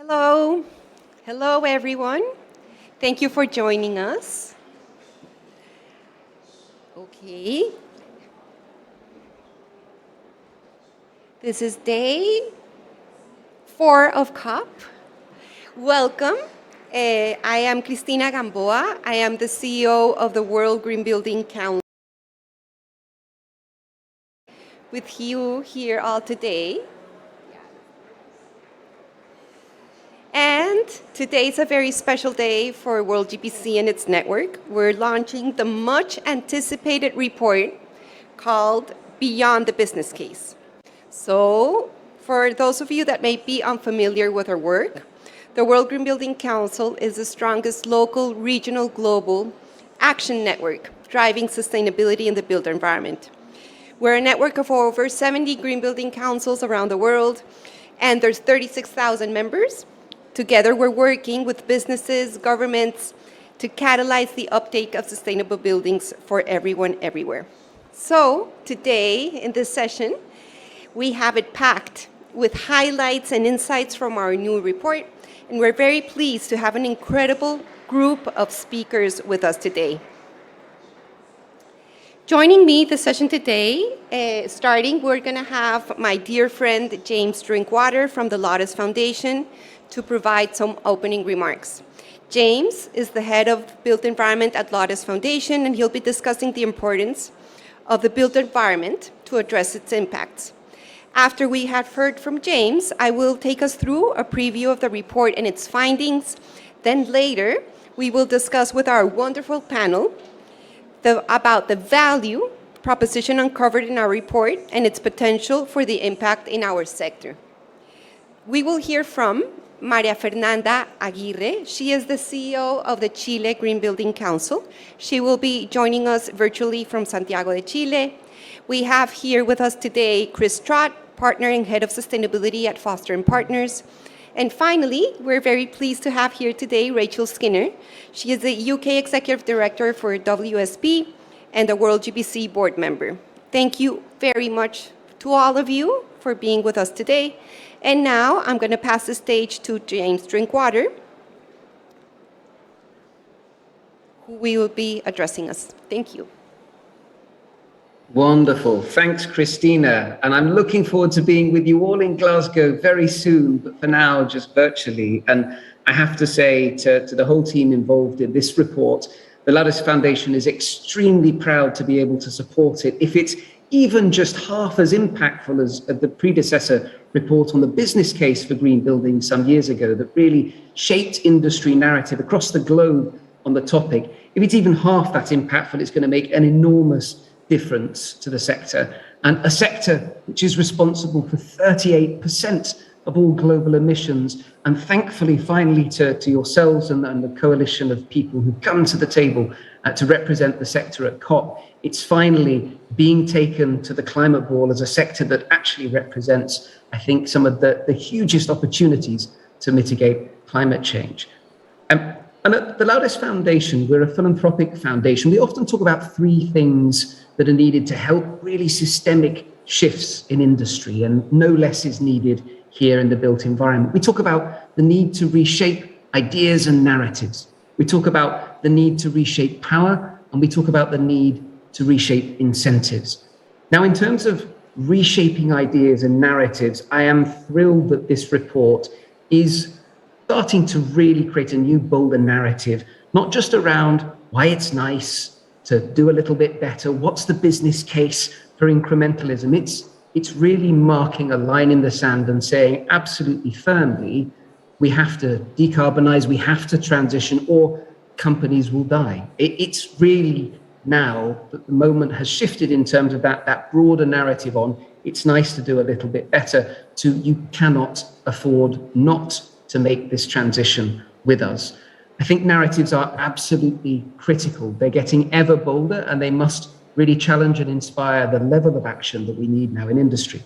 Hello. Hello, everyone. Thank you for joining us. Okay. This is day 4 of COP. Welcome. I am Cristina Gamboa. I am the CEO of the World Green Building Council. With you here all today. And today is a very special day for World GBC and its network. We're launching the much anticipated report called Beyond the Business Case. So, for those of you that may be unfamiliar with our work, the World Green Building Council is the strongest local, regional, global action network driving sustainability in the built environment. We're a network of over 70 green building councils around the world, and there's 36,000 members. Together, we're working with businesses, governments, to catalyze the uptake of sustainable buildings for everyone, everywhere. So, today, in this session, we have it packed with highlights and insights from our new report, and we're very pleased to have an incredible group of speakers with us today. Joining me this session today, we're going to have my dear friend James Drinkwater from the Lotus Foundation to provide some opening remarks. James is the head of Built Environment at Lotus Foundation, and he'll be discussing the importance of the built environment to address its impacts. After we have heard from James, I will take us through a preview of the report and its findings. Then later, we will discuss with our wonderful panel about the value proposition uncovered in our report and its potential for the impact in our sector. We will hear from Maria Fernanda Aguirre. She is the CEO of the Chile Green Building Council. She will be joining us virtually from Santiago de Chile. We have here with us today Chris Trott, partner and head of sustainability at Foster & Partners. And finally, we're very pleased to have here today Rachel Skinner. She is the UK Executive Director for WSP and a World GBC board member. Thank you very much to all of you for being with us today. And now I'm going to pass the stage to James Drinkwater, who will be addressing us. Thank you. Wonderful. Thanks, Christina. And I'm looking forward to being with you all in Glasgow very soon, but for now, just virtually. And I have to say to the whole team involved in this report, the Lotus Foundation is extremely proud to be able to support it. If it's even just half as impactful as the predecessor report on the business case for green buildings some years ago that really shaped industry narrative across the globe on the topic, if it's even half that impactful, it's going to make an enormous difference to the sector, and a sector which is responsible for 38% of all global emissions. And thankfully, finally, to yourselves and the coalition of people who come to the table to represent the sector at COP, it's finally being taken to the climate ball as a sector that actually represents, I think, some of the hugest opportunities to mitigate climate change. And at the Lotus Foundation, we're a philanthropic foundation. We often talk about three things that are needed to help really systemic shifts in industry, and no less is needed here in the built environment. We talk about the need to reshape ideas and narratives. We talk about the need to reshape power, and we talk about the need to reshape incentives. Now, in terms of reshaping ideas and narratives, I am thrilled that this report is starting to really create a new, bolder narrative, not just around why it's nice to do a little bit better, what's the business case for incrementalism. It's really marking a line in the sand and saying absolutely firmly, we have to decarbonize, we have to transition, or companies will die. It's really now that the moment has shifted in terms of that broader narrative on it's nice to do a little bit better to you cannot afford not to make this transition with us. I think narratives are absolutely critical. They're getting ever bolder, and they must really challenge and inspire the level of action that we need now in industry.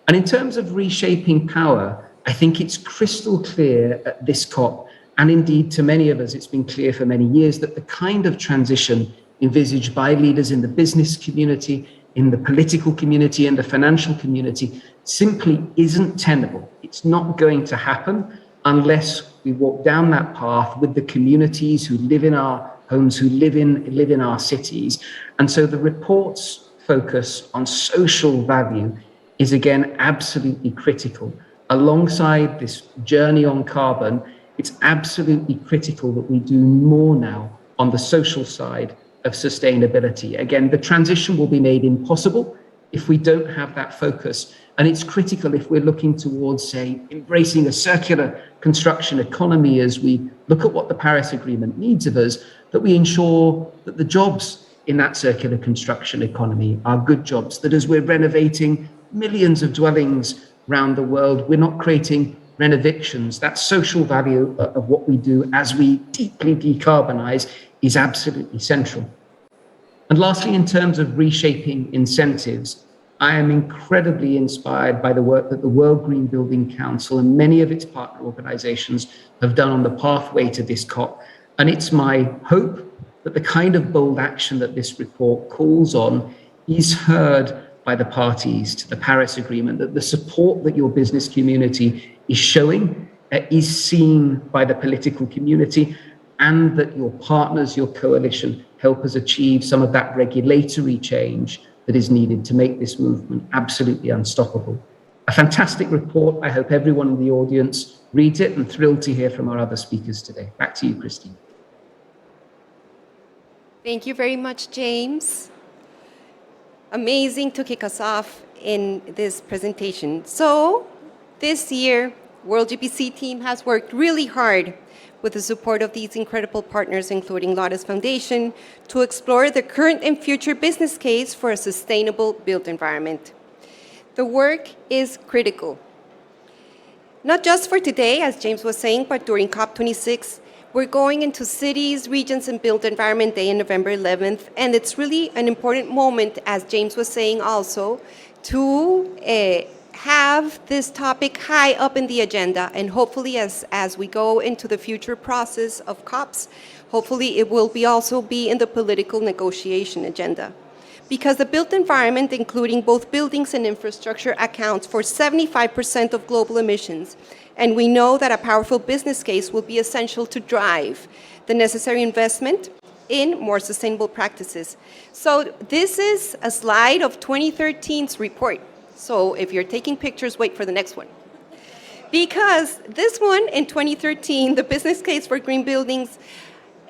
And in terms of reshaping power, I think it's crystal clear at this COP, and indeed to many of us, it's been clear for many years, that the kind of transition envisaged by leaders in the business community, in the political community, and the financial community simply isn't tenable. It's not going to happen unless we walk down that path with the communities who live in our homes, who live in our cities. And so the report's focus on social value is again absolutely critical. Alongside this journey on carbon, it's absolutely critical that we do more now on the social side of sustainability. Again, the transition will be made impossible if we don't have that focus. And it's critical if we're looking towards, say, embracing a circular construction economy as we look at what the Paris Agreement needs of us, that we ensure that the jobs in that circular construction economy are good jobs, that as we're renovating millions of dwellings around the world, we're not creating renovictions. That social value of what we do as we deeply decarbonize is absolutely central. And lastly, in terms of reshaping incentives, I am incredibly inspired by the work that the World Green Building Council and many of its partner organizations have done on the pathway to this COP. And it's my hope that the kind of bold action that this report calls on is heard by the parties to the Paris Agreement, that the support that your business community is showing is seen by the political community, and that your partners, your coalition, help us achieve some of that regulatory change that is needed to make this movement absolutely unstoppable. A fantastic report. I hope everyone in the audience reads it, and thrilled to hear from our other speakers today. Back to you, Christine. Thank you very much, James. Amazing to kick us off in this presentation. So this year, World GBC team has worked really hard with the support of these incredible partners, including Lotus Foundation, to explore the current and future business case for a sustainable built environment. The work is critical, not just for today, as James was saying, but during COP26. We're going into cities, regions, and built environment day on November 11th, and it's really an important moment, as James was saying also, to have this topic high up in the agenda, and hopefully as we go into the future process of COPs, hopefully it will also be in the political negotiation agenda. Because the built environment, including both buildings and infrastructure, accounts for 75% of global emissions, and we know that a powerful business case will be essential to drive the necessary investment in more sustainable practices. So this is a slide of 2013's report. So if you're taking pictures, wait for the next one. Because this one in 2013, the business case for green buildings,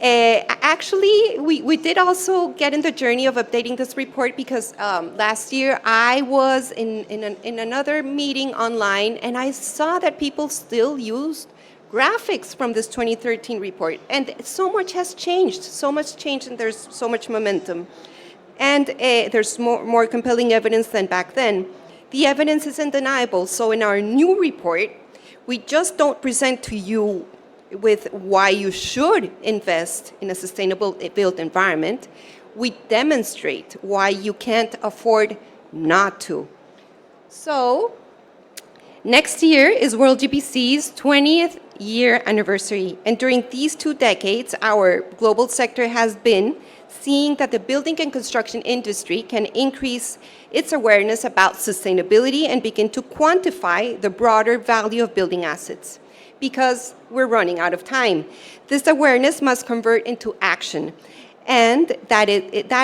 actually, we did also get in the journey of updating this report because last year I was in another meeting online, and I saw that people still used graphics from this 2013 report. And so much has changed, and there's so much momentum. And there's more compelling evidence than back then. The evidence is undeniable. So in our new report, we just don't present to you with why you should invest in a sustainable built environment. We demonstrate why you can't afford not to. So next year is World GBC's 20th year anniversary. And during these 2 decades, our global sector has been seeing that the building and construction industry can increase its awareness about sustainability and begin to quantify the broader value of building assets. Because we're running out of time. This awareness must convert into action. And that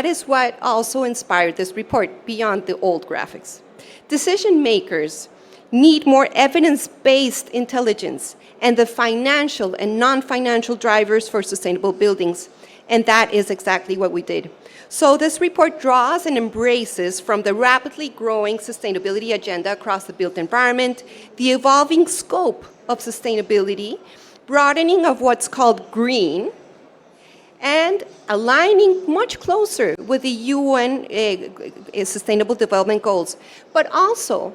is what also inspired this report, beyond the old graphics. Decision makers need more evidence-based intelligence and the financial and non-financial drivers for sustainable buildings. And that is exactly what we did. So this report draws and embraces from the rapidly growing sustainability agenda across the built environment, the evolving scope of sustainability, broadening of what's called green, and aligning much closer with the UN Sustainable Development Goals. But also,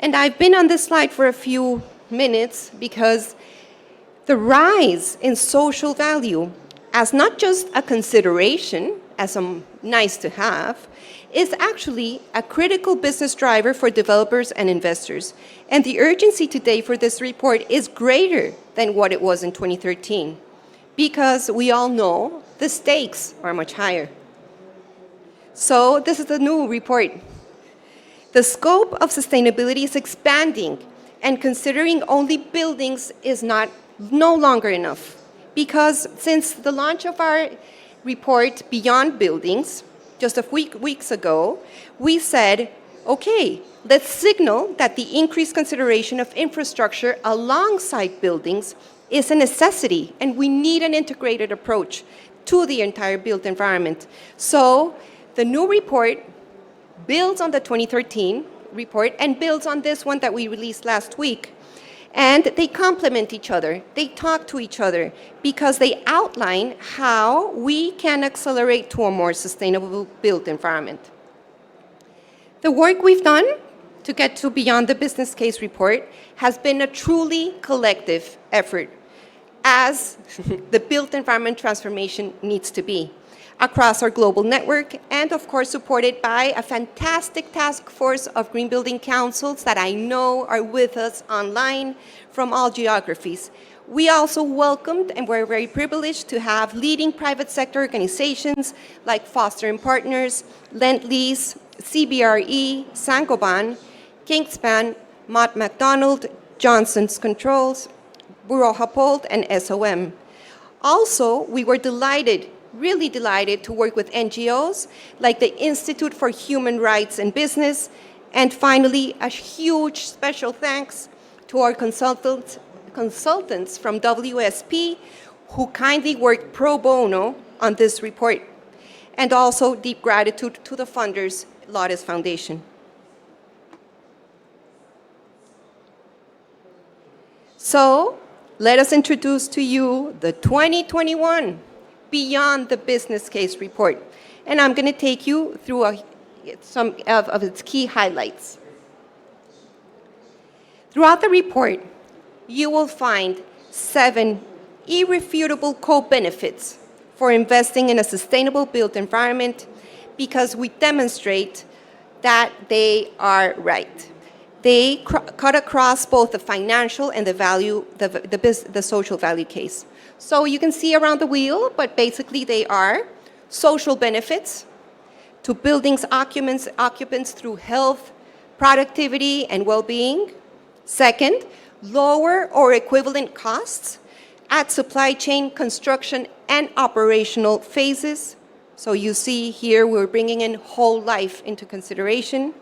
and I've been on this slide for a few minutes because the rise in social value as not just a consideration, as a nice to have, is actually a critical business driver for developers and investors. And the urgency today for this report is greater than what it was in 2013, because we all know the stakes are much higher. So this is the new report. The scope of sustainability is expanding And considering only buildings is no longer enough. Because since the launch of our report Beyond Buildings, just a weeks ago, we said, okay, let's signal that the increased consideration of infrastructure alongside buildings is a necessity, and we need an integrated approach to the entire built environment. So the new report builds on the 2013 report and builds on this one that we released last week. And they complement each other. They talk to each other because they outline how we can accelerate to a more sustainable built environment. The work we've done to get to Beyond the Business Case report has been a truly collective effort, as the built environment transformation needs to be, across our global network, and of course supported by a fantastic task force of green building councils that I know are with us online from all geographies. We also welcomed, and we're very privileged to have leading private sector organizations like Foster & Partners, Lend-Lease, CBRE, Saint-Gobain, Kingspan, Mott MacDonald, Johnson's Controls, Bureau Happold, and SOM. Also, we were really delighted to work with NGOs like the Institute for Human Rights and Business, and finally, a huge special thanks to our consultants from WSP who kindly worked pro bono on this report, and also deep gratitude to the funders, Lotus Foundation. So, let us introduce to you the 2021 Beyond the Business Case report. And I'm going to take you through some of its key highlights. Throughout the report, you will find 7 irrefutable co-benefits for investing in a sustainable built environment, because we demonstrate that they are right. They cut across both the financial and the social value case. So you can see around the wheel, but basically they are social benefits to buildings occupants through health, productivity, and well-being. Second, lower or equivalent costs at supply chain, construction, and operational phases. So you see here we're bringing in whole life into consideration.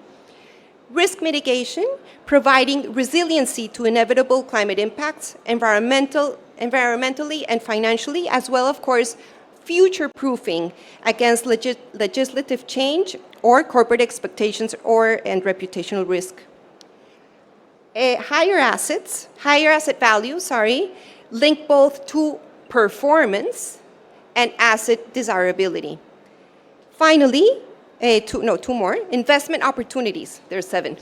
Risk mitigation, providing resiliency to inevitable climate impacts, environmentally and financially, as well, of course, future-proofing against legislative change or corporate expectations and reputational risk. Higher asset value, link both to performance and asset desirability. Finally, two more, investment opportunities, there's 7,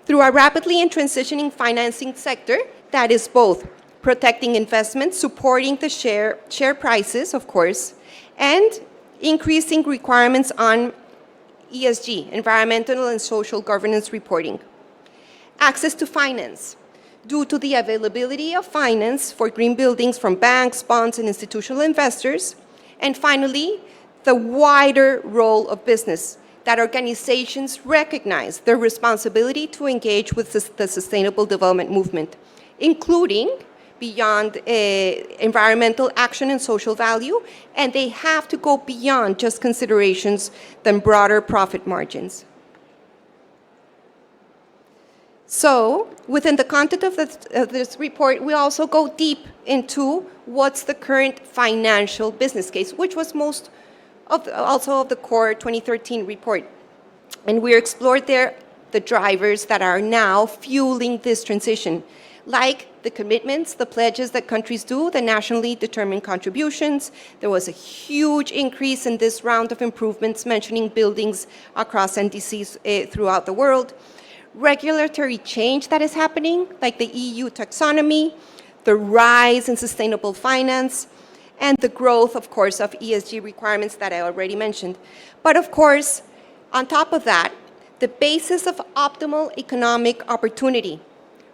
through a rapidly transitioning financing sector that is both protecting investments, supporting the share prices, of course, and increasing requirements on ESG, environmental and social governance reporting. Access to finance, due to the availability of finance for green buildings from banks, bonds, and institutional investors. And finally, the wider role of business, that organizations recognize their responsibility to engage with the sustainable development movement, including beyond environmental action and social value, and they have to go beyond just considerations than broader profit margins. So, within the content of this report, we also go deep into what's the current financial business case, which was also of the core 2013 report. And we explored there the drivers that are now fueling this transition, like the commitments, the pledges that countries do, the nationally determined contributions. There was a huge increase in this round of improvements, mentioning buildings across NDCs throughout the world. Regulatory change that is happening, like the EU taxonomy, the rise in sustainable finance, and the growth, of course, of ESG requirements that I already mentioned. But of course, on top of that, the basis of optimal economic opportunity,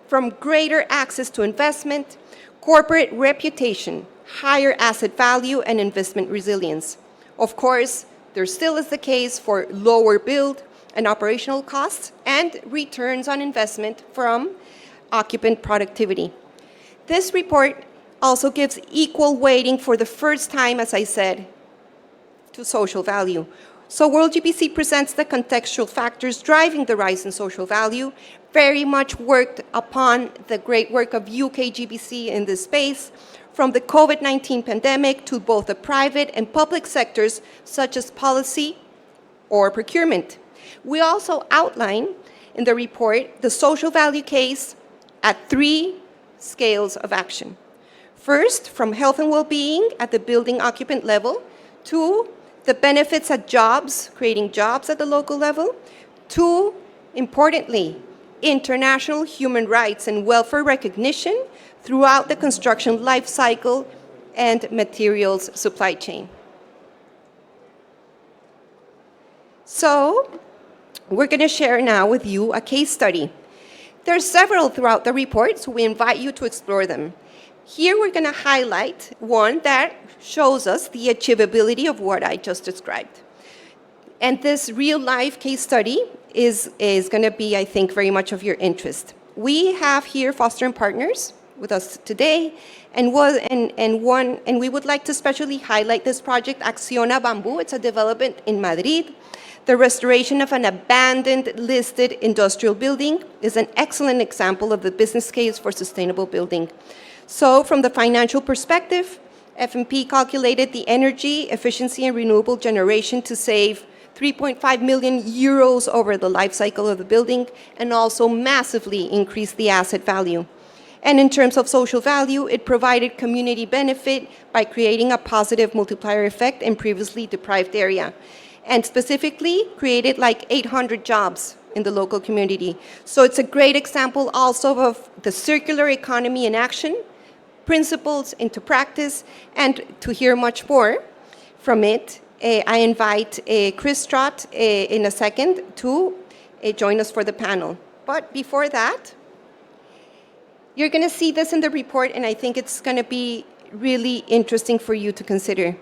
from greater access to investment, corporate reputation, higher asset value, and investment resilience. Of course, there still is the case for lower build and operational costs and returns on investment from occupant productivity. This report also gives equal weighting for the first time, as I said, to social value. So World GBC presents the contextual factors driving the rise in social value, very much worked upon the great work of UK GBC in this space, from the COVID-19 pandemic to both the private and public sectors, such as policy or procurement. We also outline in the report the social value case at 3 scales of action. First, from health and well-being at the building occupant level, to the benefits at jobs, creating jobs at the local level, to, importantly, international human rights and welfare recognition throughout the construction life cycle and materials supply chain. So, we're going to share now with you a case study. There are several throughout the report, so we invite you to explore them. Here we're going to highlight one that shows us the achievability of what I just described. And this real-life case study is going to be, I think, very much of your interest. We have here Foster & Partners with us today, and we would like to especially highlight this project, Acciona Bamboo. It's a development in Madrid. The restoration of an abandoned listed industrial building is an excellent example of the business case for sustainable building. So from the financial perspective, F&P calculated the energy, efficiency, and renewable generation to save 3.5 million euros over the life cycle of the building, and also massively increase the asset value. And in terms of social value, it provided community benefit by creating a positive multiplier effect in previously deprived area, and specifically created like 800 jobs in the local community. So it's a great example also of the circular economy in action, principles into practice, and to hear much more from it, I invite Chris Trott in a second to join us for the panel. But before that, you're going to see this in the report, and I think it's going to be really interesting for you to consider.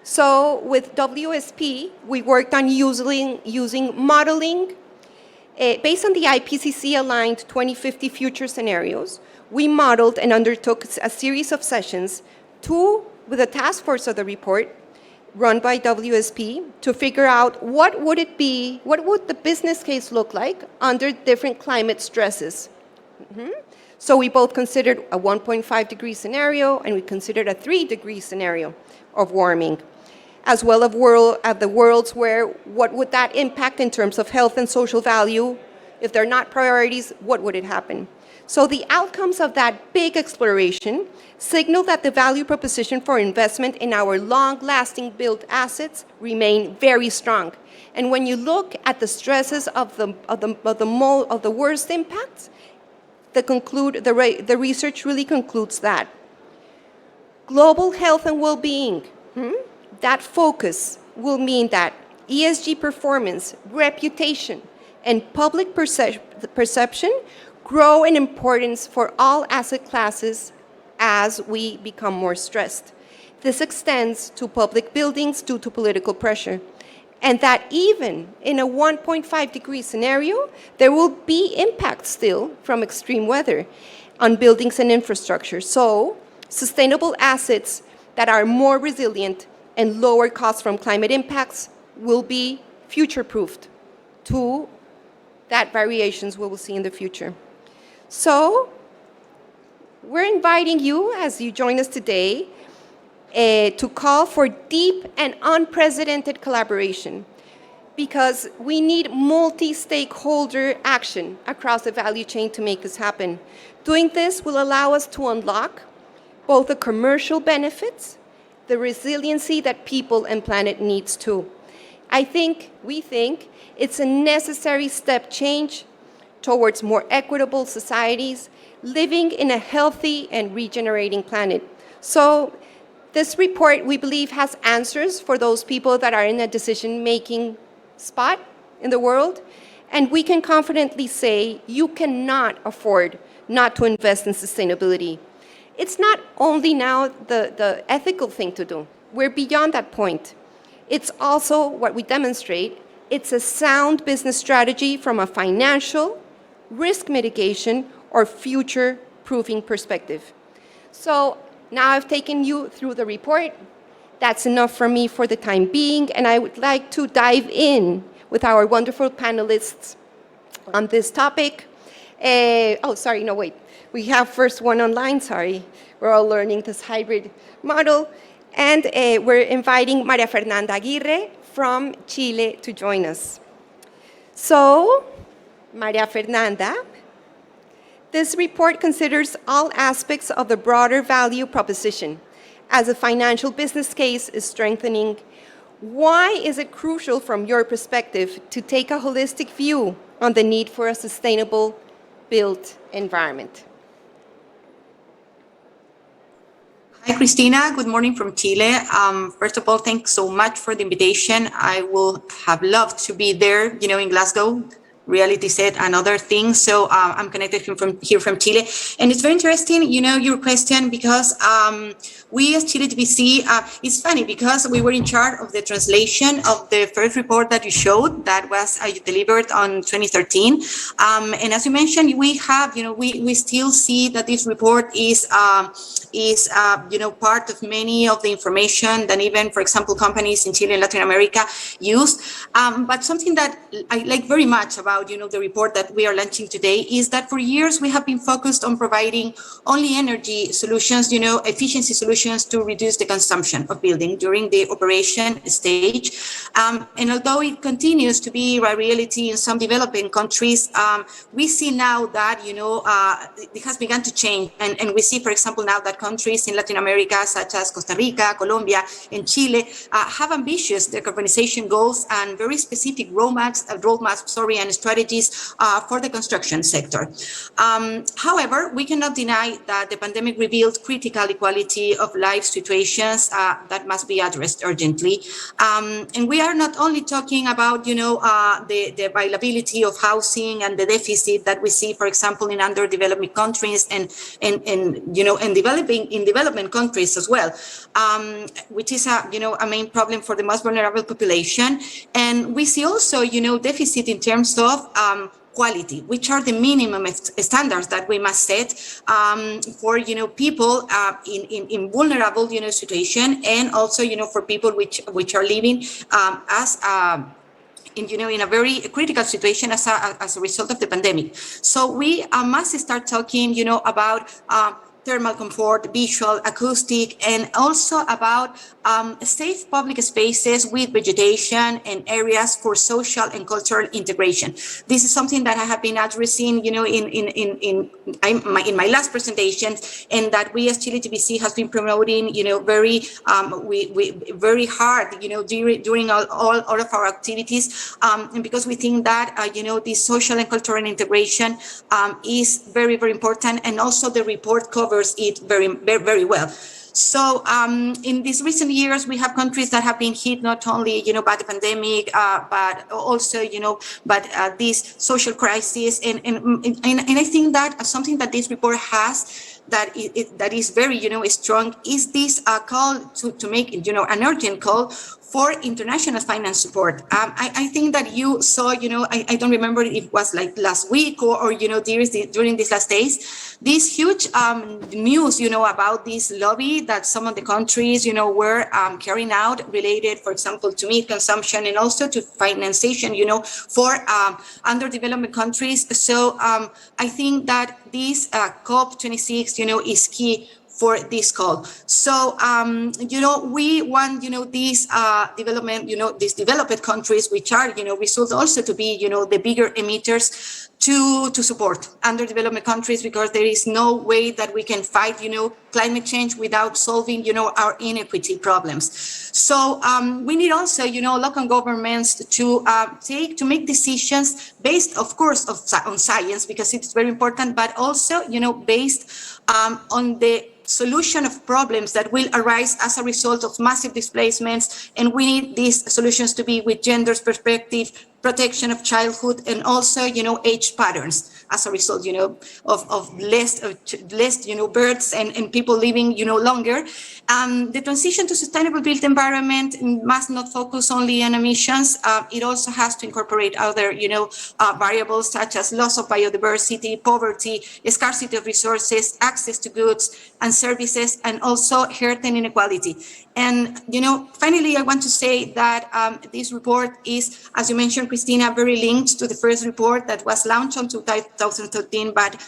So with WSP, we worked on using modeling based on the IPCC-aligned 2050 future scenarios. We modeled and undertook a series of sessions, 2 with a task force of the report run by WSP, to figure out what would the business case look like under different climate stresses. So we both considered a 1.5 degree scenario, and we considered a 3 degree scenario of warming, as well as the worlds where what would that impact in terms of health and social value. If they're not priorities, what would it happen? So the outcomes of that big exploration signal that the value proposition for investment in our long-lasting built assets remain very strong. And when you look at the stresses of the worst impacts, the research really concludes that global health and well-being, that focus will mean that ESG performance, reputation, and public perception grow in importance for all asset classes as we become more stressed. This extends to public buildings due to political pressure, and that even in a 1.5 degree scenario, there will be impacts still from extreme weather on buildings and infrastructure. So sustainable assets that are more resilient and lower costs from climate impacts will be future-proofed to that variations we will see in the future. So we're inviting you, as you join us today, to call for deep and unprecedented collaboration, because we need multi-stakeholder action across the value chain to make this happen. Doing this will allow us to unlock both the commercial benefits, the resiliency that people and planet needs too. We think it's a necessary step change towards more equitable societies, living in a healthy and regenerating planet. So this report, we believe, has answers for those people that are in a decision-making spot in the world, and we can confidently say you cannot afford not to invest in sustainability. It's not only now the ethical thing to do. We're beyond that point. It's also what we demonstrate. It's a sound business strategy from a financial, risk mitigation, or future-proofing perspective. So now I've taken you through the report. That's enough for me for the time being, and I would like to dive in with our wonderful panelists on this topic. We have first one online, sorry. We're all learning this hybrid model. And we're inviting Maria Fernanda Aguirre from Chile to join us. So, Maria Fernanda, this report considers all aspects of the broader value proposition as a financial business case is strengthening. Why is it crucial from your perspective to take a holistic view on the need for a sustainable built environment? Hi, Cristina. Good morning from Chile. First of all, thanks so much for the invitation. I will have loved to be there, in Glasgow, reality set and other things. So I'm connected here from Chile. And it's very interesting, your question, because we as Chile TBC, it's funny because we were in charge of the translation of the first report that you showed that was delivered on 2013. And as you mentioned, we have, we still see that this report is part of many of the information that even, for example, companies in Chile and Latin America use. But something that I like very much about, the report that we are launching today is that for years we have been focused on providing only energy solutions, efficiency solutions to reduce the consumption of building during the operation stage. And although it continues to be a reality in some developing countries, we see now that, it has begun to change. And we see, for example, now that countries in Latin America, such as Costa Rica, Colombia, and Chile, have ambitious decarbonization goals and very specific roadmaps, and strategies for the construction sector. However, we cannot deny that the pandemic revealed critical equality of life situations that must be addressed urgently. And we are not only talking about, the availability of housing and the deficit that we see, for example, in underdeveloped countries and development countries as well, which is a main problem for the most vulnerable population. And we see also, deficit in terms of quality, which are the minimum standards that we must set for people in vulnerable situation, and also for people which are living as in a very critical situation as a result of the pandemic. So we must start talking about thermal comfort, visual, acoustic, and also about safe public spaces with vegetation and areas for social and cultural integration. This is something that I have been addressing, in my last presentation, and that we as Chile TBC has been promoting, very hard, during all of our activities, and because we think that this social and cultural integration is very, very important, and also the report covers it very, very, very well. So in these recent years, we have countries that have been hit not only, by the pandemic, but also, this social crisis. And I think that something that this report has that is very, strong is this call to make, an urgent call for international finance support. I think that you saw, I don't remember if it was like last week or during these last days, this huge news, about this lobby that some of the countries, were carrying out related, for example, to meat consumption and also to financiation, for underdeveloped countries. So I think that this COP26, is key for this call. So, we want, these development, these developed countries, which are, result also to be, the bigger emitters, to support underdeveloped countries, because there is no way that we can fight, climate change without solving, our inequity problems. So we need also, local governments to make decisions based, of course, on science, because it's very important, but also, based on the solution of problems that will arise as a result of massive displacements. And we need these solutions to be with gender's perspective, protection of childhood, and also, age patterns. as a result, of less, birds and people living, longer. The transition to sustainable built environment must not focus only on emissions. It also has to incorporate other, variables such as loss of biodiversity, poverty, scarcity of resources, access to goods and services, and also health and inequality. And, finally, I want to say that this report is, as you mentioned, Christina, very linked to the first report that was launched in 2013. But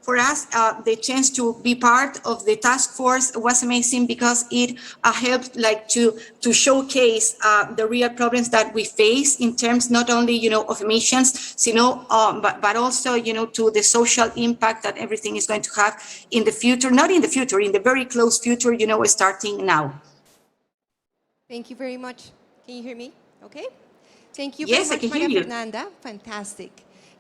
for us, the chance to be part of the task force was amazing because it helped to showcase the real problems that we face in terms not only of emissions, but also to the social impact that everything is going to have in the future, not in the future, in the very close future, starting now. Thank you very much. Can you hear me? Okay. Thank you very Yes, I much, can hear Maria you. Fernanda. Fantastic.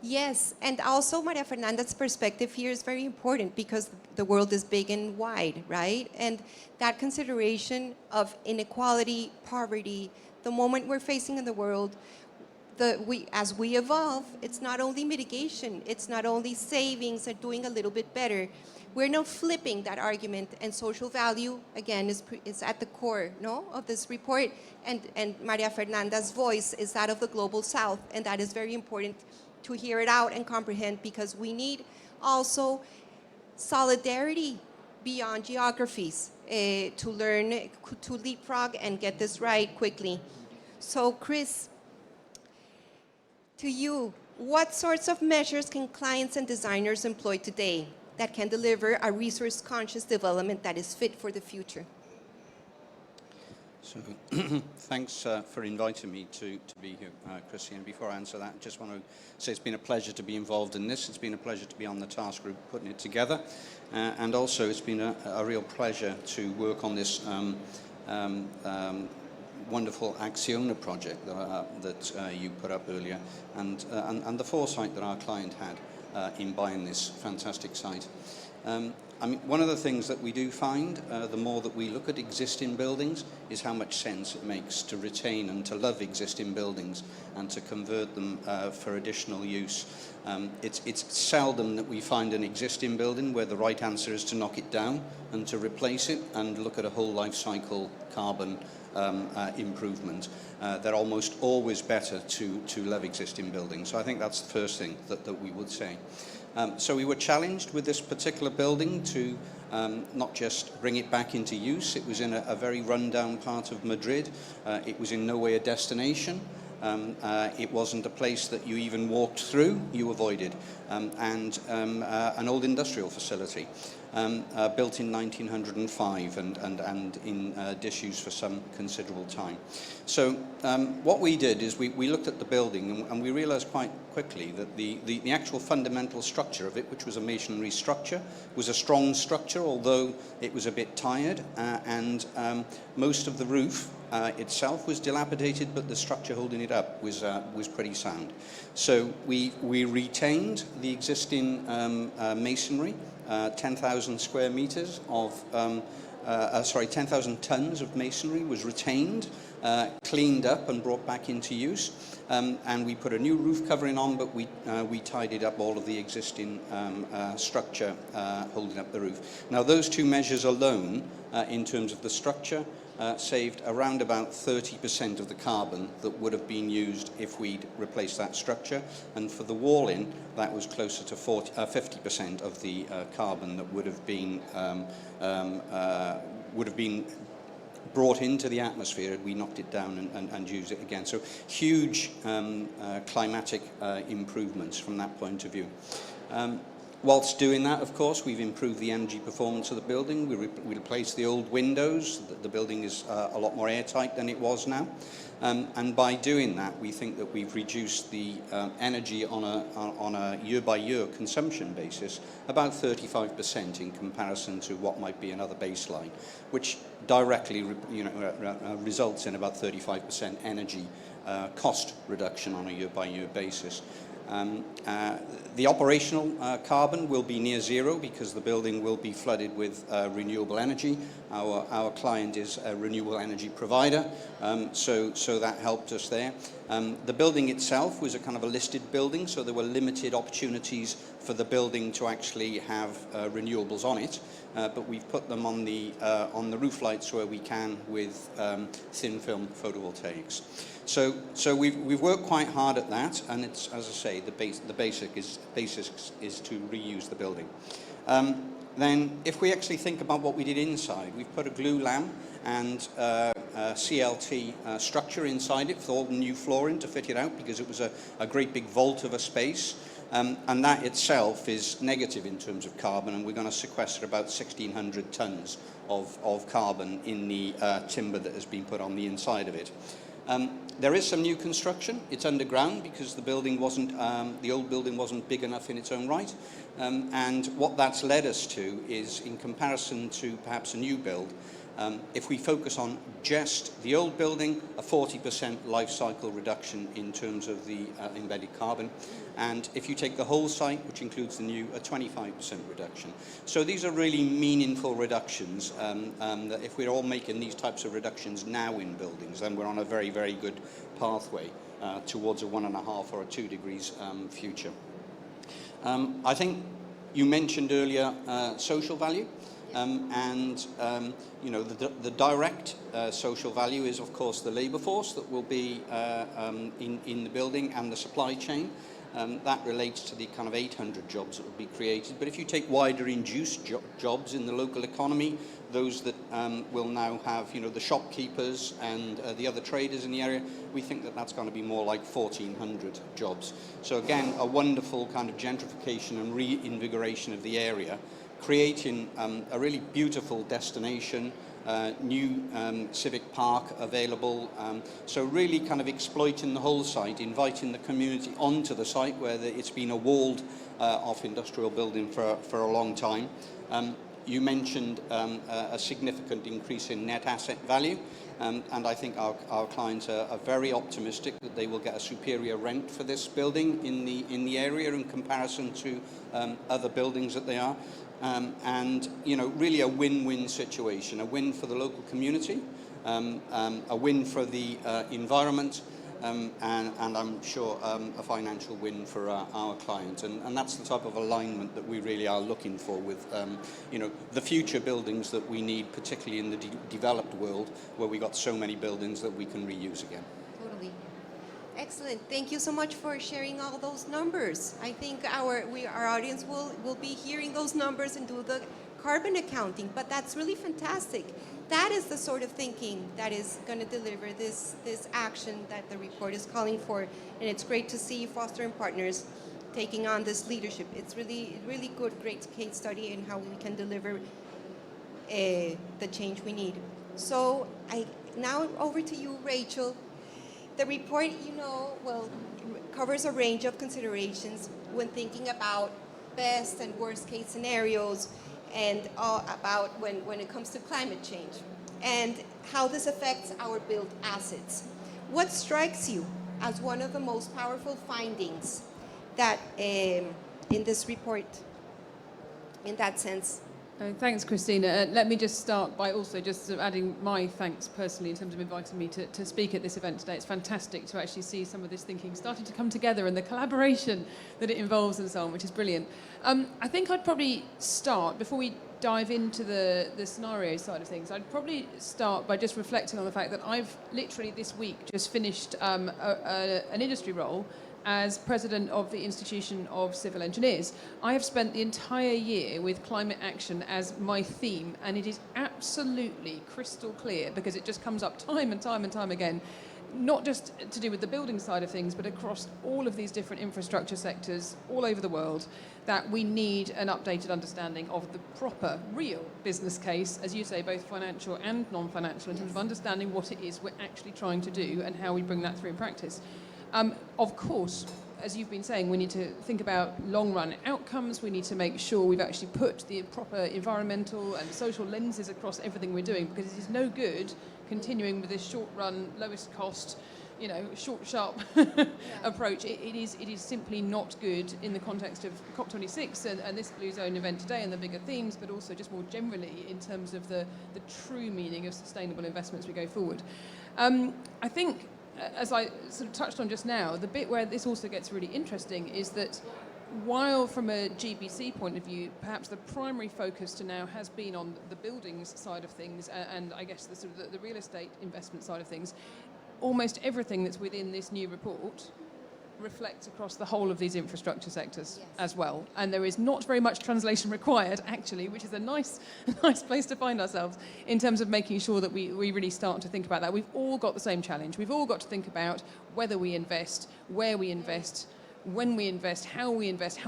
Yes, and also Maria Fernanda's perspective here is very important because the world is big and wide, right? And that consideration of inequality, poverty, the moment we're facing in the world, as we evolve, it's not only mitigation, it's not only savings and doing a little bit better. We're now flipping that argument, and social value, again, is at the core of this report. And Maria Fernanda's voice is that of the Global South, and that is very important to hear it out and comprehend, because we need also solidarity beyond geographies to learn, to leapfrog and get this right quickly. So, Chris, to you, what sorts of measures can clients and designers employ today that can deliver a resource-conscious development that is fit for the future? So thanks for inviting me to be here, Chrissy. And before I answer that, I just want to say it's been a pleasure to be involved in this. It's been a pleasure to be on the task group putting it together. And also it's been a real pleasure to work on this wonderful Acciona project that you put up earlier, and the foresight that our client had in buying this fantastic site. I mean, one of the things that we do find, the more that we look at existing buildings, is how much sense it makes to retain and to love existing buildings and to convert them for additional use. It's seldom that we find an existing building where the right answer is to knock it down and to replace it and look at a whole life cycle carbon improvement. They're almost always better to love existing buildings. So I think that's the first thing that we would say. So we were challenged with this particular building to not just bring it back into use. It was in a very rundown part of Madrid. It was in no way a destination. It wasn't a place that you even walked through, you avoided. And an old industrial facility built in 1905 and in disuse for some considerable time. So what we did is we looked at the building and we realized quite quickly that the actual fundamental structure of it, which was a masonry structure, was a strong structure, although it was a bit tired, and most of the roof itself was dilapidated, but the structure holding it up was pretty sound. So we retained the existing masonry, 10,000 square meters of, 10,000 tons of masonry was retained, cleaned up and brought back into use. And we put a new roof covering on, but we tidied up all of the existing structure holding up the roof. Now, those two measures alone, in terms of the structure, saved around about 30% of the carbon that would have been used if we'd replaced that structure. And for the wall-in, that was closer to 50% of the carbon that would have been brought into the atmosphere had we knocked it down and used it again. So huge climatic improvements from that point of view. Whilst doing that, of course, we've improved the energy performance of the building. We replaced the old windows. The building is a lot more airtight than it was now. And by doing that, we think that we've reduced the energy on a year-by-year consumption basis about 35% in comparison to what might be another baseline, which directly results in about 35% energy cost reduction on a year-by-year basis. The operational carbon will be near zero because the building will be flooded with renewable energy. Our client is a renewable energy provider, so that helped us there. The building itself was a kind of a listed building, so there were limited opportunities for the building to actually have renewables on it. But we've put them on the roof lights where we can with thin film photovoltaics. So we've worked quite hard at that, and it's, as I say, the basics is to reuse the building. Then, if we actually think about what we did inside, we've put a glulam and CLT structure inside it with all the new flooring to fit it out, because it was a great big vault of a space. And that itself is negative in terms of carbon, and we're going to sequester about 1,600 tonnes of carbon in the timber that has been put on the inside of it. There is some new construction. It's underground because the building wasn't, the old building wasn't big enough in its own right. And what that's led us to is, in comparison to perhaps a new build, if we focus on just the old building, a 40% life cycle reduction in terms of the embedded carbon. And if you take the whole site, which includes the new, a 25% reduction. So these are really meaningful reductions. That if we're all making these types of reductions now in buildings, then we're on a very, very good pathway towards a 1.5 or a 2 degrees future. I think you mentioned earlier social value. You know, the direct social value is, of course, the labour force that will be in the building and the supply chain. That relates to the kind of 800 jobs that will be created. But if you take wider induced jobs in the local economy, those that will now have, you know, the shopkeepers and the other traders in the area, we think that that's going to be more like 1,400 jobs. So again, a wonderful kind of gentrification and reinvigoration of the area, creating a really beautiful destination, new civic park available. So really kind of exploiting the whole site, inviting the community onto the site where it's been a walled off industrial building for a long time. You mentioned a significant increase in net asset value. And I think our clients are very optimistic that they will get a superior rent for this building in the area in comparison to other buildings that they are. And, you know, really a win-win situation, a win for the local community, a win for the environment, and I'm sure a financial win for our client. And that's the type of alignment that we really are looking for with, you know, the future buildings that we need, particularly in the developed world, where we got so many buildings that we can reuse again. Totally. Excellent. Thank you so much for sharing all those numbers. I think our audience will be hearing those numbers and do the carbon accounting, but that's really fantastic. That is the sort of thinking that is going to deliver this action that the report is calling for, and it's great to see Foster and Partners taking on this leadership. It's really good, great case study in how we can deliver the change we need. So now over to you, Rachel. The report, you know, covers a range of considerations when thinking about best and worst case scenarios, and about when it comes to climate change and how this affects our built assets. What strikes you as one of the most powerful findings that in this report, in that sense? Thanks, Christina. Let me just start by also just adding my thanks personally in terms of inviting me to speak at this event today. It's fantastic to actually see some of this thinking starting to come together and the collaboration that it involves and so on, which is brilliant. I think I'd probably start, before we dive into the scenario side of things, I'd probably start by just reflecting on the fact that I've literally this week just finished an industry role as president of the Institution of Civil Engineers. I have spent the entire year with climate action as my theme, and it is absolutely crystal clear, because it just comes up time and time and time again, not just to do with the building side of things, but across all of these different infrastructure sectors all over the world, that we need an updated understanding of the proper, real business case, as you say, both financial and non-financial, in terms of understanding what it is we're actually trying to do and how we bring that through in practice. Of course, as you've been saying, we need to think about long-run outcomes. We need to make sure we've actually put the proper environmental and social lenses across everything we're doing, because it is no good continuing with this short-run, lowest cost, you know, short, sharp approach. It is simply not good in the context of COP26 and this Blue Zone event today and the bigger themes, but also just more generally in terms of the true meaning of sustainable investments as we go forward. I think as I sort of touched on just now, the bit where this also gets really interesting is that while from a GBC point of view, perhaps the primary focus to now has been on the buildings side of things and I guess the sort of the real estate investment side of things, almost everything that's within this new report reflects across the whole of these infrastructure sectors as well. And there is not very much translation required, actually, which is a nice place to find ourselves in terms of making sure that we really start to think about that. We've all got the same challenge. We've all got to think about whether we invest, where we invest, when we invest, how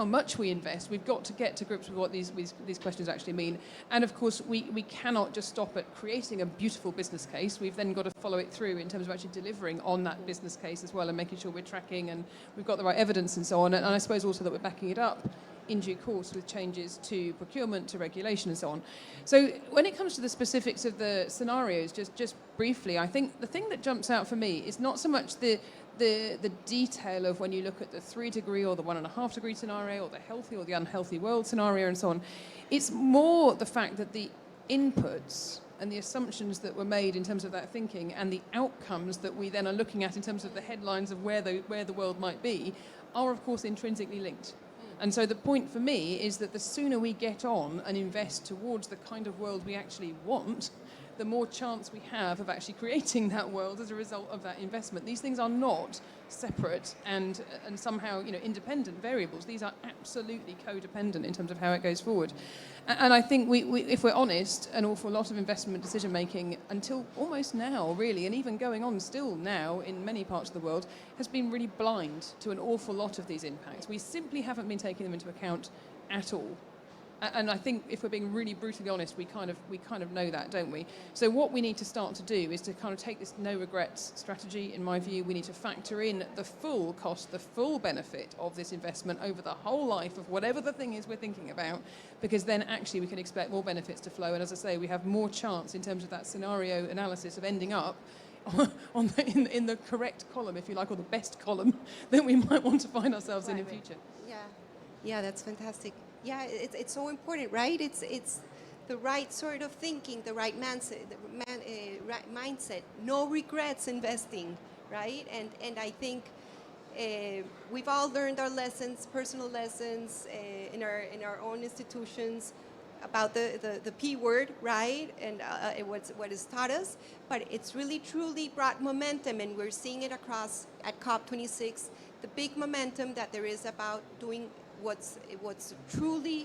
much we invest. We've got to get to grips with what these questions actually mean. And of course, we cannot just stop at creating a beautiful business case. We've then got to follow it through in terms of actually delivering on that business case as well and making sure we're tracking and we've got the right evidence and so on. And I suppose also that we're backing it up in due course with changes to procurement, to regulation and so on. So when it comes to the specifics of the scenarios, just briefly, I think the thing that jumps out for me is not so much the detail of when you look at the 3 degree or the 1.5 degree scenario or the healthy or the unhealthy world scenario and so on. It's more the fact that the inputs and the assumptions that were made in terms of that thinking and the outcomes that we then are looking at in terms of the headlines of where the world might be are of course intrinsically linked. And so the point for me is that the sooner we get on and invest towards the kind of world we actually want, the more chance we have of actually creating that world as a result of that investment. These things are not separate and somehow independent variables. These are absolutely codependent in terms of how it goes forward. And I think we if we're honest, an awful lot of investment decision making until almost now, really, and even going on still now in many parts of the world, has been really blind to an awful lot of these impacts. We simply haven't been taking them into account at all. And I think if we're being really brutally honest, we kind of know that, don't we? So what we need to start to do is to kind of take this no regrets strategy. In my view, we need to factor in the full cost, the full benefit of this investment over the whole life of whatever the thing is we're thinking about, because then actually we can expect more benefits to flow. And as I say, we have more chance in terms of that scenario analysis of ending up in the correct column, if you like, or the best column that we might want to find ourselves in future. Yeah, that's fantastic. Yeah, it's so important, right? It's the right sort of thinking, the right right mindset, no regrets investing, right? And I think we've all learned our lessons, personal lessons in our own institutions about the P word, right? And what is taught us, but it's really truly brought momentum, and we're seeing it across at COP26, the big momentum that there is about doing what's truly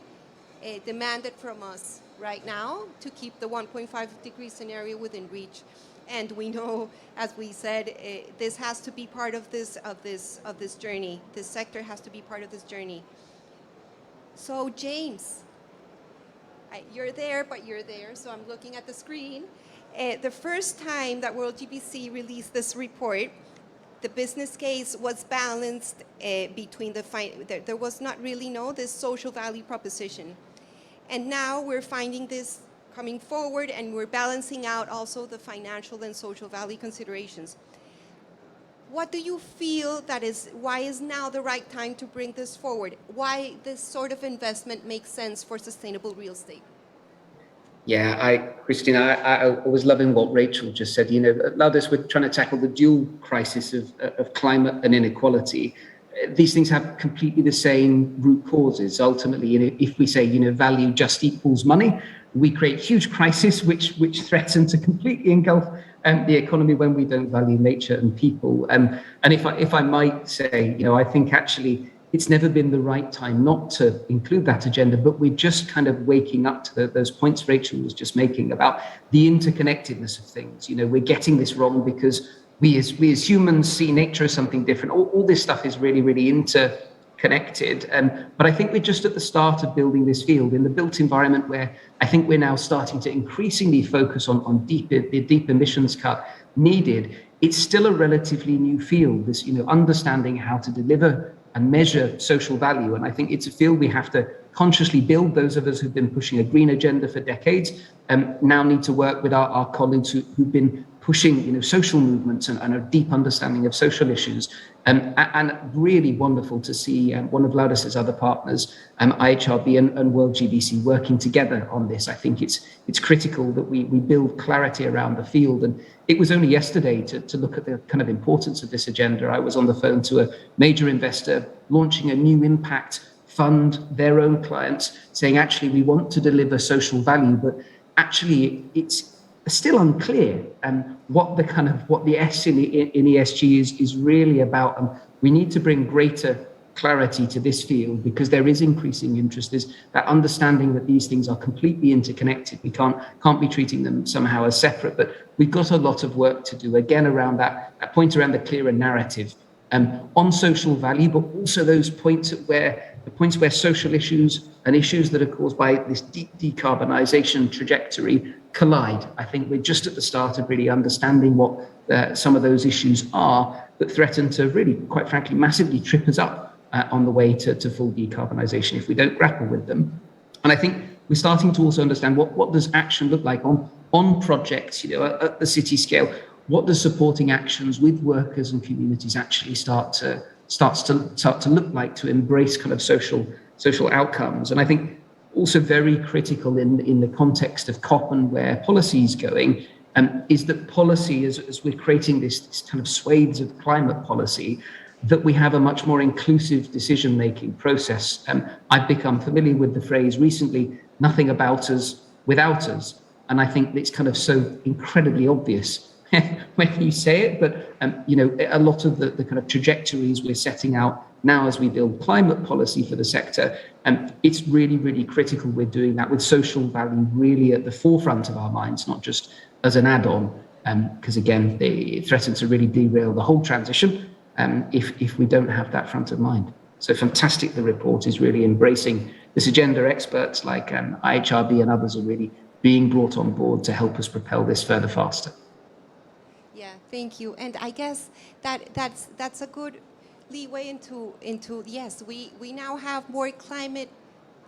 demanded from us right now to keep the 1.5 degree scenario within reach. And we know, as we said, this has to be part of this journey. This sector has to be part of this journey. So James, you're there, but you're there. So I'm looking at the screen. The first time that World GBC released this report, the business case was balanced between there was not really this social value proposition. And now we're finding this coming forward, and we're balancing out also the financial and social value considerations. What do you feel why is now the right time to bring this forward? Why this sort of investment makes sense for sustainable real estate? Yeah, Christina, I was loving what Rachel just said. Loudest, we're trying to tackle the dual crisis of climate and inequality. These things have completely the same root causes. Ultimately, if we say, value just equals money, we create huge crisis which threaten to completely engulf the economy when we don't value nature and people. And if I might say, I think actually it's never been the right time not to include that agenda, but we're just kind of waking up to those points Rachel was just making about the interconnectedness of things. We're getting this wrong because we as humans see nature as something different. All this stuff is really, really interconnected. But I think we're just at the start of building this field in the built environment, where I think we're now starting to increasingly focus on the deep emissions cut needed. It's still a relatively new field, this, understanding how to deliver and measure social value. And I think it's a field we have to consciously build. Those of us who've been pushing a green agenda for decades now need to work with our colleagues who've been pushing social movements and a deep understanding of social issues. And really wonderful to see one of Laudis's other partners, IHRB and World GBC, working together on this. I think it's critical that we build clarity around the field. And it was only yesterday to look at the kind of importance of this agenda. I was on the phone to a major investor launching a new impact fund, their own clients, saying, actually, we want to deliver social value, but actually it's still unclear what the S in ESG is really about. And we need to bring greater clarity to this field, because there is increasing interest. There's that understanding that these things are completely interconnected. We can't be treating them somehow as separate, but we've got a lot of work to do, again, around that point around the clearer narrative on social value, but also those points where social issues and issues that are caused by this deep decarbonisation trajectory collide. I think we're just at the start of really understanding what some of those issues are that threaten to really, quite frankly, massively trip us up on the way to full decarbonisation if we don't grapple with them. And I think we're starting to also understand what does action look like on projects, at the city scale. What does supporting actions with workers and communities actually start to look like to embrace kind of social outcomes? And I think also very critical in the context of COP and where policy is going, is that policy, as we're creating this kind of swathes of climate policy, that we have a much more inclusive decision-making process. I've become familiar with the phrase recently, nothing about us without us. And I think it's kind of so incredibly obvious when you say it, but a lot of the kind of trajectories we're setting out now as we build climate policy for the sector, it's really, really critical we're doing that with social value really at the forefront of our minds, not just as an add-on, because again, they threaten to really derail the whole transition if we don't have that front of mind. So fantastic, the report is really embracing this agenda. Experts like IHRB and others are really being brought on board to help us propel this further faster. Yeah, thank you. And I guess that's a good leeway into yes, we now have more climate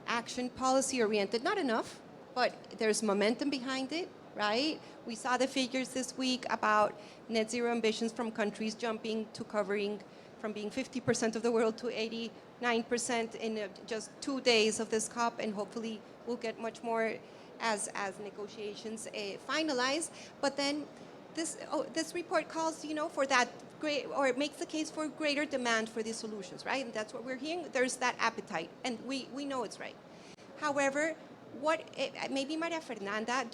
action policy oriented. Not enough, but there's momentum behind it, right? We saw the figures this week about net zero ambitions from countries jumping to covering from being 50% of the world to 89% in just 2 days of this COP, and hopefully we'll get much more as negotiations finalize. But then this report calls, for that great, or it makes the case for greater demand for these solutions, right? And that's what we're hearing. There's that appetite, and we know it's right. However, maybe Maria Fernanda,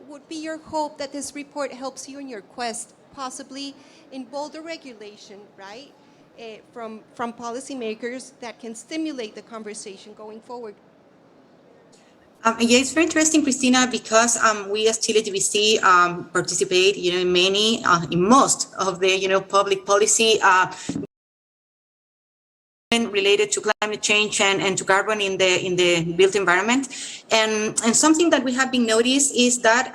would be your hope that this report helps you in your quest, possibly in bolder regulation, right? From policymakers that can stimulate the conversation going forward? Yeah, it's very interesting, Christina, because we as Chile GBC participate, in most of the, public policy related to climate change and to carbon in the built environment. And something that we have been noticed is that,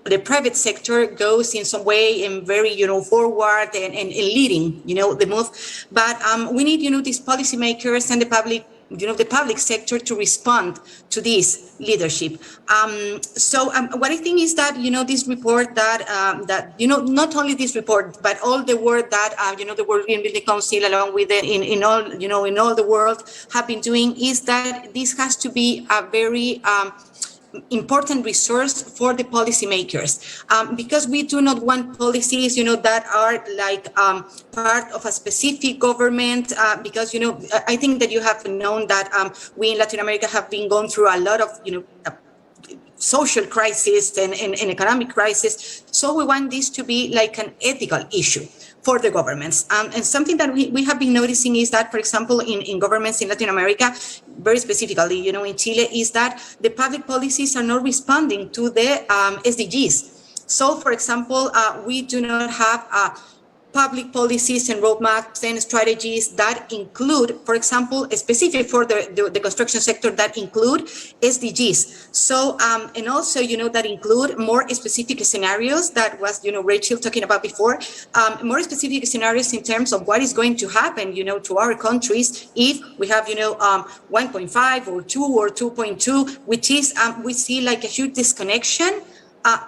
the private sector goes in some way and very, forward and leading, the move. But we need, these policymakers and the public sector to respond to this leadership. So what I think is that, this report that not only this report, but all the work that, the World Green Building Council, along with in all the world have been doing, is that this has to be a very important resource for the policymakers, because we do not want policies, that are like part of a specific government, because, I think that you have known that we in Latin America have been going through a lot of, social crisis and economic crisis. So we want this to be like an ethical issue for the governments. And something that we have been noticing is that, for example, in governments in Latin America, very specifically, in Chile, is that the public policies are not responding to the SDGs. So, for example, we do not have public policies and roadmaps and strategies that include, for example, specific for the construction sector, that include SDGs. So, and also, that include more specific scenarios that was, Rachel talking about before, more specific scenarios in terms of what is going to happen, to our countries if we have, 1.5 or 2 or 2.2, which is, we see like a huge disconnection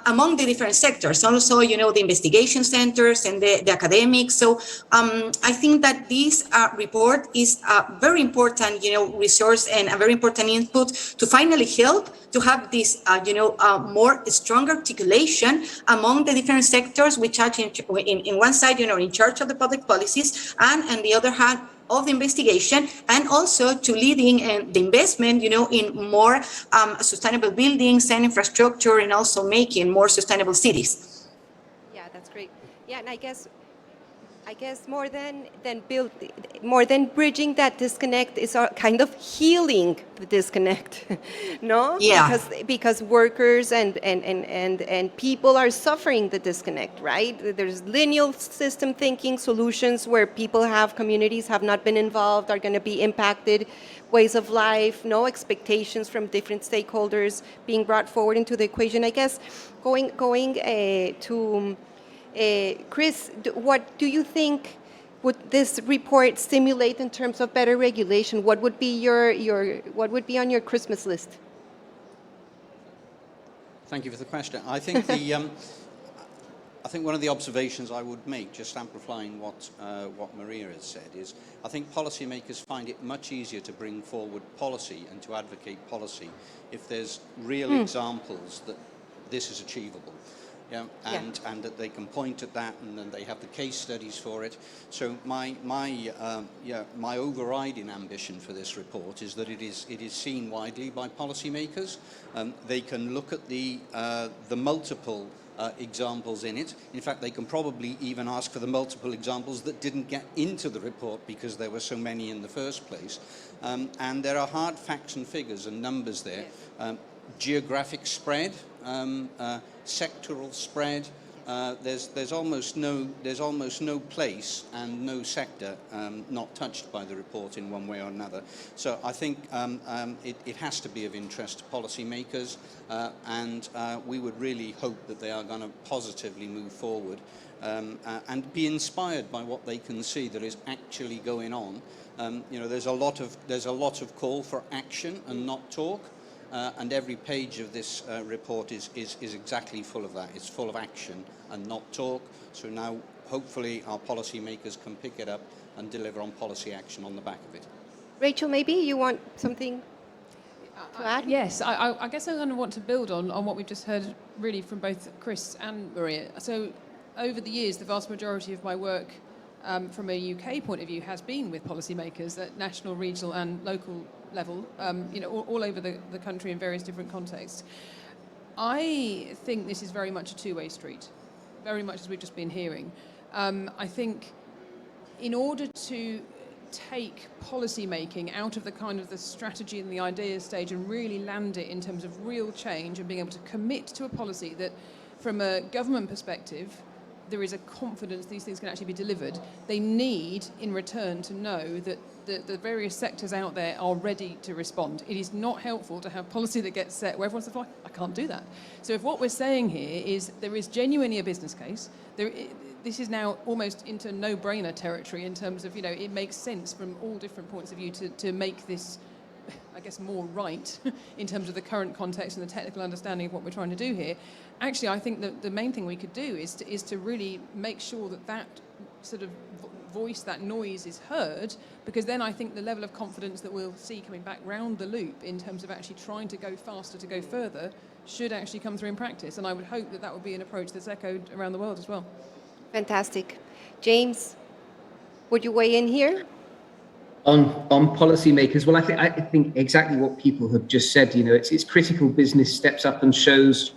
among the different sectors, also, the investigation centers and the academics. So I think that this report is a very important, resource and a very important input to finally help to have this, more strong articulation among the different sectors, which are in one side, in charge of the public policies, and on the other hand, of the investigation, and also to leading the investment, in more sustainable buildings and infrastructure, and also making more sustainable cities. Yeah, that's great. Yeah, and I guess more than bridging that disconnect is a kind of healing the disconnect, no? Yeah. Because workers and people are suffering the disconnect, right? There's lineal system thinking solutions where communities have not been involved, are going to be impacted, ways of life, no expectations from different stakeholders being brought forward into the equation. I guess going to Chris, what do you think would this report stimulate in terms of better regulation? What would be what would be on your Christmas list? Thank you for the question. I think I think one of the observations I would make, just amplifying what Maria has said, is I think policymakers find it much easier to bring forward policy and to advocate policy if there's real examples that this is achievable. Yeah, and that they can point at that, and then they have the case studies for it. So my overriding ambition for this report is that it is seen widely by policymakers. They can look at the multiple examples in it. In fact, they can probably even ask for the multiple examples that didn't get into the report because there were so many in the first place. And there are hard facts and figures and numbers there. Geographic spread, sectoral spread. There's almost no place and no sector not touched by the report in one way or another. So I think it has to be of interest to policymakers, and we would really hope that they are going to positively move forward and be inspired by what they can see that is actually going on. There's a lot of call for action and not talk. And every page of this report is exactly full of that. It's full of action and not talk. So now, hopefully, our policymakers can pick it up and deliver on policy action on the back of it. Rachel, maybe you want something to add? Yes, I guess I'm going to want to build on what we've just heard really from both Chris and Maria. So over the years, the vast majority of my work from a UK point of view has been with policymakers at national, regional and local level, all over the country in various different contexts. I think this is very much a two-way street, very much as we've just been hearing. I think in order to take policy making out of the kind of the strategy and the idea stage and really land it in terms of real change and being able to commit to a policy that from a government perspective there is a confidence these things can actually be delivered, they need in return to know that the various sectors out there are ready to respond. It is not helpful to have policy that gets set where everyone says, well, I can't do that. So if what we're saying here is there is genuinely a business case, this is now almost into no-brainer territory in terms of, it makes sense from all different points of view to make this, I guess, more right in terms of the current context and the technical understanding of what we're trying to do here. Actually, I think that the main thing we could do is to really make sure that sort of voice, that noise is heard, because then I think the level of confidence that we'll see coming back round the loop in terms of actually trying to go faster, to go further, should actually come through in practice. And I would hope that would be an approach that's echoed around the world as well. Fantastic. James, would you weigh in here? On policymakers, well, I think exactly what people have just said. It's critical business steps up and shows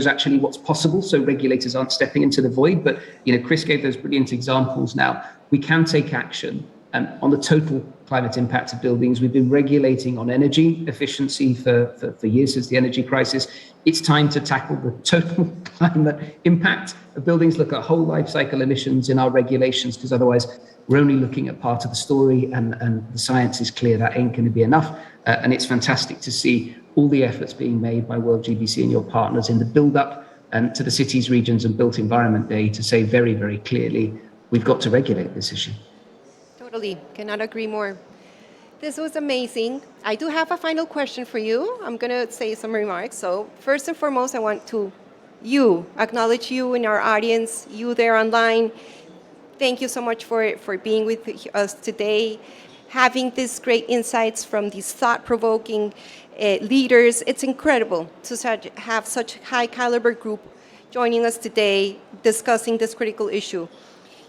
actually what's possible, so regulators aren't stepping into the void. But Chris gave those brilliant examples. Now we can take action on the total climate impact of buildings. We've been regulating on energy efficiency for years since the energy crisis. It's time to tackle the total climate impact of buildings, look at whole life cycle emissions in our regulations, because otherwise we're only looking at part of the story, and the science is clear that ain't going to be enough. And it's fantastic to see all the efforts being made by World GBC and your partners in the build-up to the Cities, Regions and Built Environment Day to say very, very clearly, we've got to regulate this issue. Totally, cannot agree more. This was amazing. I do have a final question for you. I'm going to say some remarks. So first and foremost, I want to acknowledge you in our audience, you there online. Thank you so much for being with us today, having these great insights from these thought-provoking leaders. It's incredible to have such a high-caliber group joining us today discussing this critical issue.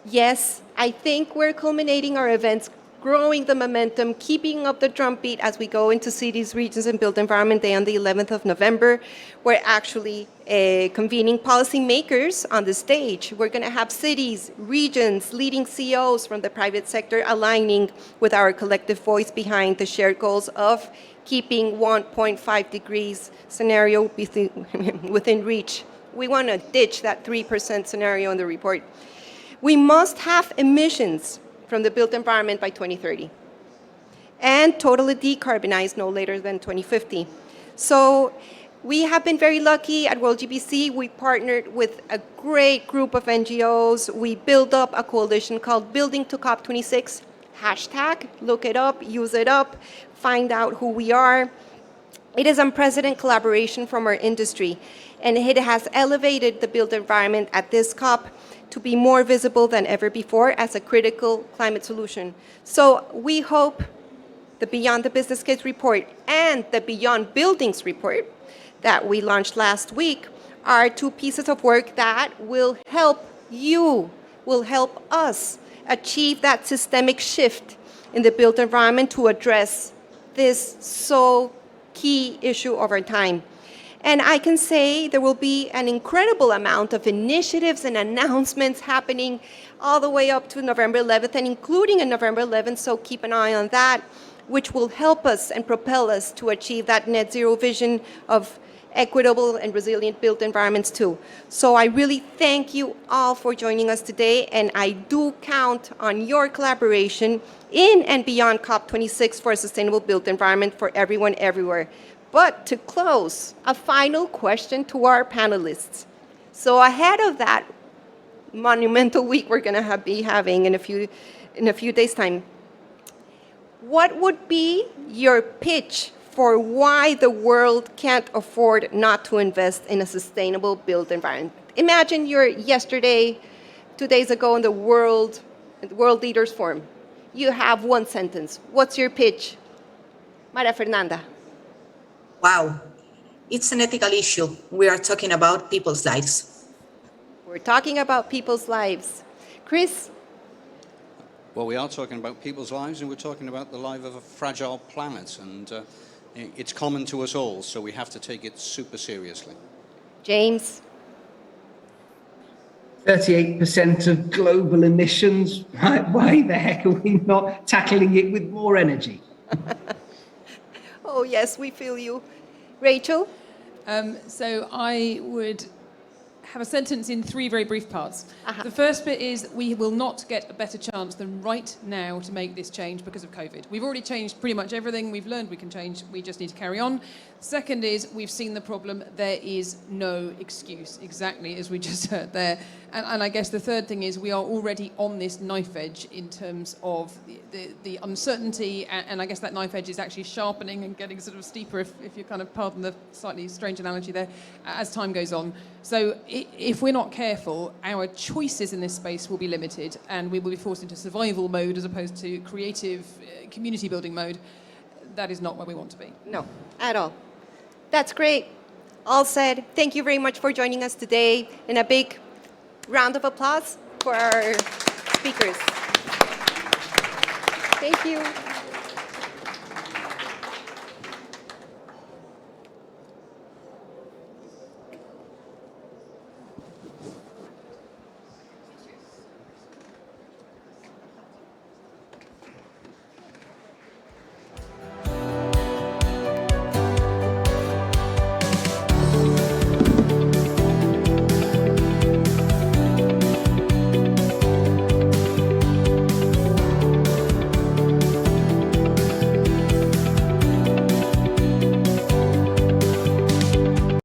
Yes, I think we're culminating our events, growing the momentum, keeping up the drumbeat as we go into cities, regions, and built environment day on the 11th of November. We're actually convening policymakers on the stage. We're going to have cities, regions, leading CEOs from the private sector aligning with our collective voice behind the shared goals of keeping 1.5 degrees scenario within reach. We want to ditch that 3% scenario in the report. We must have emissions from the built environment by 2030 and totally decarbonize no later than 2050. So we have been very lucky at World GBC. We partnered with a great group of NGOs. We built up a coalition called Building to COP26. Hashtag, look it up, use it up, find out who we are. It is unprecedented collaboration from our industry, and it has elevated the built environment at this COP to be more visible than ever before as a critical climate solution. So we hope the Beyond the Business Case report and the Beyond Buildings report that we launched last week are two pieces of work that will help you, will help us achieve that systemic shift in the built environment to address this so key issue of our time. And I can say there will be an incredible amount of initiatives and announcements happening all the way up to November 11th and including in November 11th, so keep an eye on that, which will help us and propel us to achieve that net zero vision of equitable and resilient built environments too. So I really thank you all for joining us today, and I do count on your collaboration in and beyond COP26 for a sustainable built environment for everyone everywhere. But to close, a final question to our panelists. So ahead of that monumental week we're going to be having in a few days' time, what would be your pitch for why the world can't afford not to invest in a sustainable built environment? Imagine you're yesterday, 2 days ago in the World Leaders Forum. You have one sentence. What's your pitch? Maria Fernanda. Wow, it's an ethical issue. We are talking about people's lives. We're talking about people's lives. Chris? Well, we are talking about people's lives, and we're talking about the life of a fragile planet, and it's common to us all, so we have to take it super seriously. James? 38% of global emissions. Why the heck are we not tackling it with more energy? Oh, yes, we feel you. Rachel? So I would have a sentence in 3 very brief parts. Uh-huh. The first bit is we will not get a better chance than right now to make this change because of COVID. We've already changed pretty much everything. We've learned we can change. We just need to carry on. Second is we've seen the problem. There is no excuse, exactly as we just heard there. And I guess the third thing is we are already on this knife edge in terms of the uncertainty. And I guess that knife edge is actually sharpening and getting sort of steeper, if you kind of pardon the slightly strange analogy there, as time goes on. So if we're not careful, our choices in this space will be limited and we will be forced into survival mode as opposed to creative community building mode. That is not where we want to be. No, at all. That's great. All said. Thank you very much for joining us today, and a big round of applause for our speakers. Thank you.